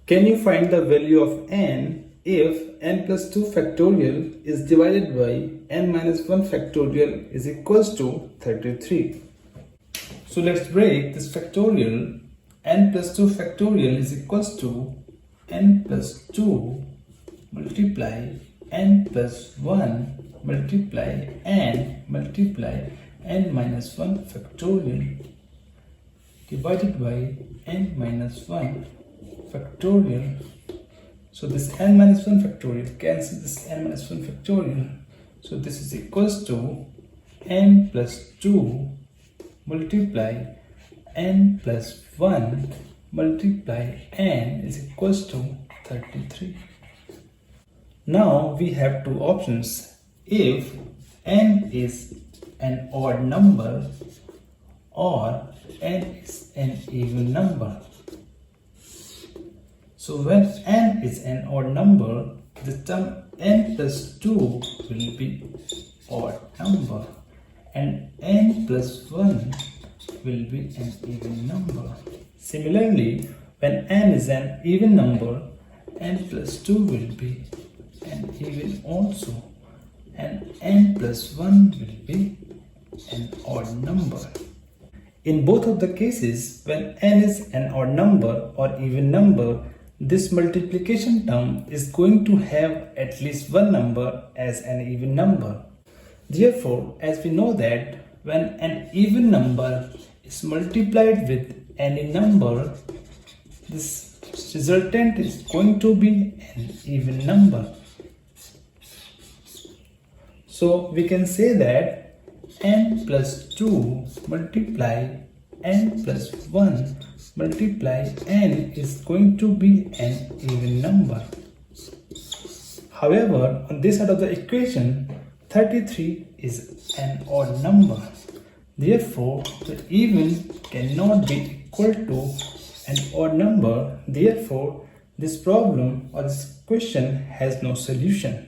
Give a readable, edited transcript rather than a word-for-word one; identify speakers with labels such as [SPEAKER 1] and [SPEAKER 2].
[SPEAKER 1] Can you find the value of n if n plus 2 factorial is divided by n minus 1 factorial is equals to 33? So let's break this factorial. N plus 2 factorial is equals to n plus 2 multiply n plus 1 multiply n minus 1 factorial divided by n minus 1 factorial. So this n minus 1 factorial cancels this n minus 1 factorial. So this is equals to n plus 2 multiply n plus 1 multiply n is equals to 33. Now we have two options. If n is an odd number or n is an even number. So when n is an odd number, the term n plus 2 will be odd number and n plus 1 will be an even number. Similarly, when n is an even number, n plus 2 will be an even also and n plus 1 will be an odd number. In both of the cases, when n is an odd number or even number, this multiplication term is going to have at least one number as an even number. Therefore, as we know that when an even number is multiplied with any number, this resultant is going to be an even number. So we can say that n plus 2 multiply n plus 1 multiply n is going to be an even number. However, on this side of the equation, 33 is an odd number. Therefore, the even cannot be equal to an odd number. Therefore, this problem or this question has no solution.